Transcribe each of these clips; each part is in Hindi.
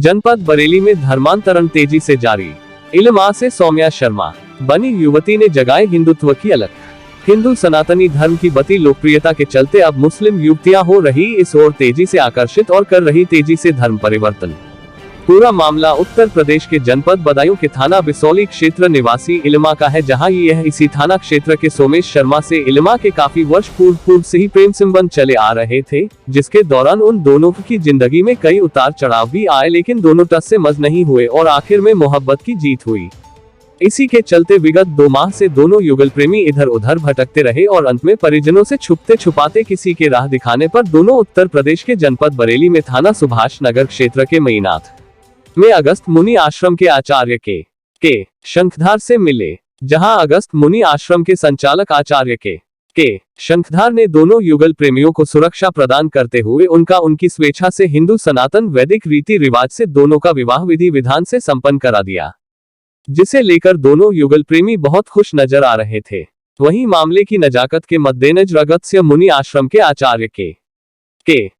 जनपद बरेली में धर्मांतरण तेजी से जारी। इल्मा से सौम्या शर्मा बनी युवती ने जगाए हिंदुत्व की अलख। हिंदू सनातनी धर्म की बढ़ती लोकप्रियता के चलते अब मुस्लिम युवतियां हो रही इस ओर तेजी से आकर्षित और कर रही तेजी से धर्म परिवर्तन। पूरा मामला उत्तर प्रदेश के जनपद बदायूं के थाना बिसौली क्षेत्र निवासी इल्मा का है, जहां यह इसी थाना क्षेत्र के सोमेश शर्मा से इल्मा के काफी वर्ष पूर्व से ही प्रेम संबंध चले आ रहे थे, जिसके दौरान उन दोनों की जिंदगी में कई उतार चढ़ाव भी आए, लेकिन दोनों टस से मस नहीं हुए और आखिर में मोहब्बत की जीत हुई। इसी के चलते विगत 2 माह से दोनों युगल प्रेमी इधर उधर भटकते रहे और अंत में परिजनों से छुपते छुपाते किसी के राह दिखाने पर दोनों उत्तर प्रदेश के जनपद बरेली में थाना सुभाष नगर क्षेत्र के मईनाथ में अगस्त मुनि आश्रम के आचार्य के शंखधार से मिले, जहां अगस्त मुनि आश्रम के संचालक आचार्य के शंखधार ने दोनों युगल प्रेमियों को सुरक्षा प्रदान करते हुए उनकी स्वेच्छा से हिंदू सनातन वैदिक रीति रिवाज से दोनों का विवाह विधि विधान से संपन्न करा दिया, जिसे लेकर दोनों युगल प्रेमी बहुत खुश नजर आ रहे थे। वहीं मामले की नजाकत के मद्देनजर अगस्त्य मुनि आश्रम के आचार्य के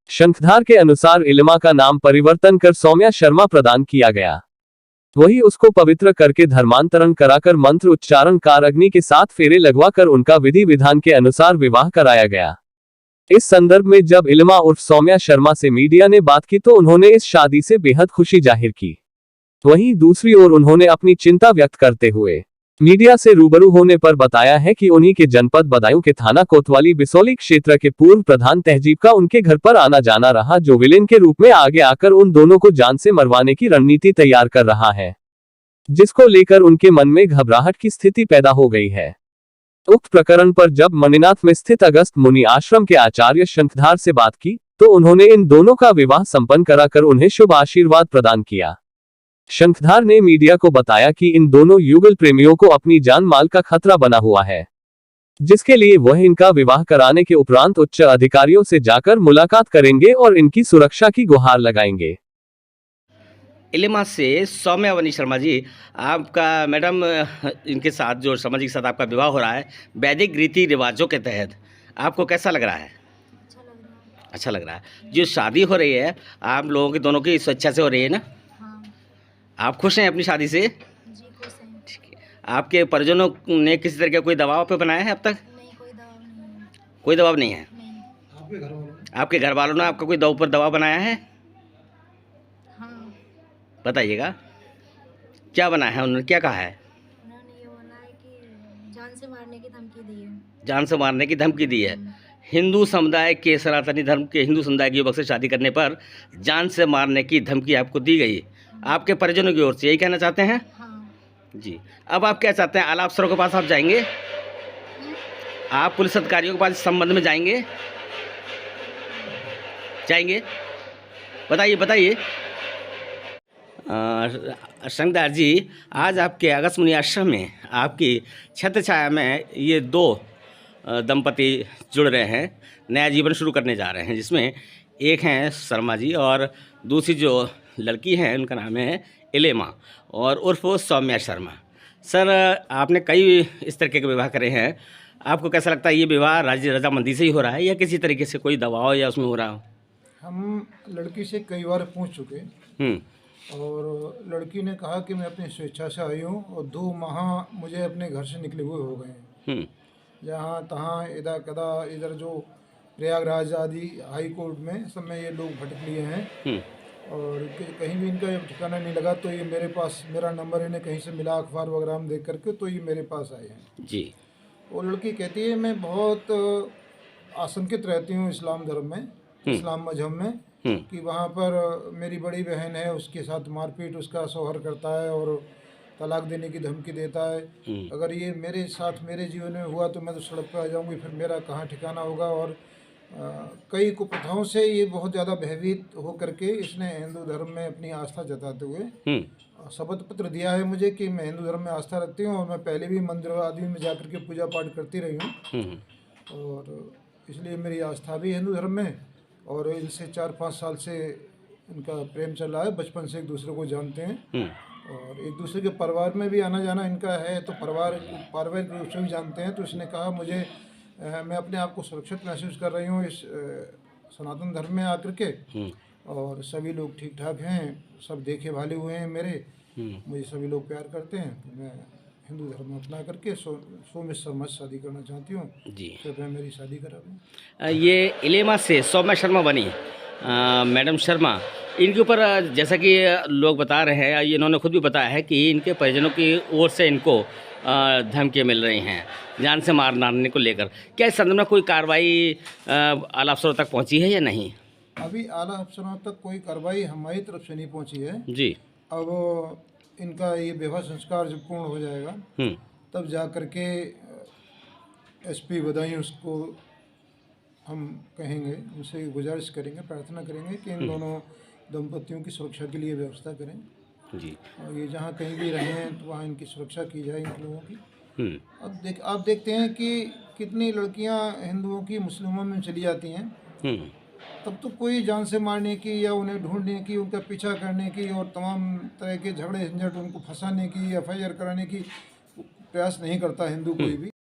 शंखधार के अनुसार इल्मा का नाम परिवर्तन कर सौम्या शर्मा प्रदान किया गया। वही उसको पवित्र करके धर्मांतरण कराकर मंत्र उच्चारण कार अग्नि के साथ फेरे लगवा कर उनका विधि विधान के अनुसार विवाह कराया गया। इस संदर्भ में जब इल्मा उर्फ सौम्या शर्मा से मीडिया ने बात की तो उन्होंने इस शादी से बेहद खुशी जाहिर की। वहीं दूसरी ओर उन्होंने अपनी चिंता व्यक्त करते हुए मीडिया से रूबरू होने पर बताया है कि उन्हीं के जनपद बदायूं के थाना कोतवाली बिसौली क्षेत्र के पूर्व प्रधान तहजीब का उनके घर पर आना जाना रहा, जो विलेन के रूप में आगे आकर उन दोनों को जान से मरवाने की रणनीति तैयार कर रहा है, जिसको लेकर उनके मन में घबराहट की स्थिति पैदा हो गई है। उक्त प्रकरण पर जब मणिनाथ में स्थित अगस्त मुनि आश्रम के आचार्य शंखधार से बात की तो उन्होंने इन दोनों का विवाह संपन्न कराकर उन्हें शुभ आशीर्वाद प्रदान किया। शंखधार ने मीडिया को बताया कि इन दोनों युगल प्रेमियों को अपनी जान माल का खतरा बना हुआ है, जिसके लिए वह इनका विवाह कराने के उपरांत उच्च अधिकारियों से जाकर मुलाकात करेंगे और इनकी सुरक्षा की गुहार लगाएंगे। इल्मा से सौम्यावनी शर्मा जी, आपका मैडम इनके साथ जो शर्मा जी के साथ आपका विवाह हो रहा है वैदिक रीति रिवाजों के तहत, आपको कैसा लग रहा है? अच्छा लग रहा है। जो शादी हो रही है आप लोगों की दोनों की स्वेच्छा से हो रही है ना? आप खुश हैं अपनी शादी से? जी खुश हैं। ठीक है। आपके परिजनों ने किसी तरह का कोई दबाव पे बनाया है अब तक? नहीं, कोई दबाव नहीं है। कोई दबाव नहीं है? नहीं। आपके घर वालों ने आपका कोई ऊपर दबाव बनाया है? हाँ। बताइएगा क्या बनाया है, उन्होंने क्या कहा है? उन्होंने ये बोला है कि जान से मारने की धमकी दी है। जान से मारने की धमकी दी है। हिंदू समुदाय के सनातनी धर्म के हिंदू समुदाय के युवक से शादी करने पर जान से मारने की धमकी आपको दी गई, आपके परिजनों की ओर से, यही कहना चाहते हैं? हाँ। जी। अब आप क्या चाहते हैं? आला अफसरों के पास आप जाएंगे? आप पुलिस अधिकारियों के पास इस संबंध में जाएंगे? जाएंगे? बताइए। शंखधार जी, आज आपके अगस्त मुनि आश्रम में आपकी छत्र छाया में ये 2 दंपति जुड़ रहे हैं, नया जीवन शुरू करने जा रहे हैं, जिसमें एक हैं शर्मा जी और दूसरी जो लड़की हैं उनका नाम है इल्मा और उर्फ सौम्या शर्मा। सर, आपने कई इस तरीके के विवाह करे हैं, आपको कैसा लगता है ये विवाह राजी रजामंदी से ही हो रहा है या किसी तरीके से कोई दबाव या उसमें हो रहा हो? हम लड़की से कई बार पूछ चुके और लड़की ने कहा कि मैं अपनी स्वेच्छा से आई हूँ और 2 माह मुझे अपने घर से निकले हुए हो गए हैं। जहाँ तहाँ इधर कदा इधर जो प्रयागराज आदि हाई कोर्ट में सब में ये लोग भटक लिए हैं और कहीं भी इनका ठिकाना नहीं लगा, तो ये मेरे पास मेरा नंबर इन्हें कहीं से मिला अखबार वगैरह में देख करके, तो ये मेरे पास आए हैं जी। वो लड़की कहती है मैं बहुत आशंकित रहती हूँ इस्लाम धर्म में, इस्लाम मजहब में, कि वहाँ पर मेरी बड़ी बहन है, उसके साथ मारपीट उसका शौहर करता है और तलाक देने की धमकी देता है। अगर ये मेरे साथ मेरे जीवन में हुआ तो मैं तो सड़क पर आ जाऊँगी, फिर मेरा कहाँ ठिकाना होगा। और कई कुप्रथाओं से ये बहुत ज़्यादा भयभीत हो करके इसने हिंदू धर्म में अपनी आस्था जताते हुए शपथ पत्र दिया है मुझे कि मैं हिंदू धर्म में आस्था रखती हूँ और मैं पहले भी मंदिर आदि में जाकर के पूजा पाठ करती रही हूँ और इसलिए मेरी आस्था भी हिंदू धर्म में। और इनसे 4-5 साल से इनका प्रेम चल रहा है, बचपन से एक दूसरे को जानते हैं और एक दूसरे के परिवार में भी आना जाना इनका है, तो पारिवारिक रूप से भी जानते हैं। तो इसने कहा मुझे मैं अपने आप को सुरक्षित महसूस कर रही हूँ इस सनातन धर्म में आकर के और सभी लोग ठीक ठाक हैं, सब देखे भाले हुए हैं मेरे, मुझे सभी लोग प्यार करते हैं। तो मैं हिंदू धर्म अपना करके सौम्य शर्मा से शादी करना चाहती हूँ। जी। कृपया मेरी शादी करा दें। ये इलेमा से सौम्या शर्मा बनी मैडम शर्मा, इनके ऊपर जैसा कि लोग बता रहे हैं, इन्होंने खुद भी बताया है कि इनके परिजनों की ओर से इनको धमकियाँ मिल रही हैं जान से मारने को लेकर। क्या इस संदर्भ में कोई कार्रवाई आला अफसरों तक पहुंची है या नहीं? अभी आला अफसरों तक कोई कार्रवाई हमारी तरफ से नहीं पहुंची है। जी। अब इनका ये विवाह संस्कार जब पूर्ण हो जाएगा तब जा कर के एसपी बदायूं उसको हम कहेंगे, उनसे गुजारिश करेंगे, प्रार्थना करेंगे कि इन दोनों दंपतियों की सुरक्षा के लिए व्यवस्था करें। जी। और ये जहाँ कहीं भी रहे हैं तो वहाँ इनकी सुरक्षा की जाए, इन लोगों की। अब आप देखते हैं कि कितनी लड़कियाँ हिंदुओं की मुस्लिमों में चली जाती हैं, तब तो कोई जान से मारने की या उन्हें ढूंढने की, उनका पीछा करने की और तमाम तरह के झगड़े झंझट उनको फंसाने की, FIR कराने की प्रयास नहीं करता हिंदू कोई भी।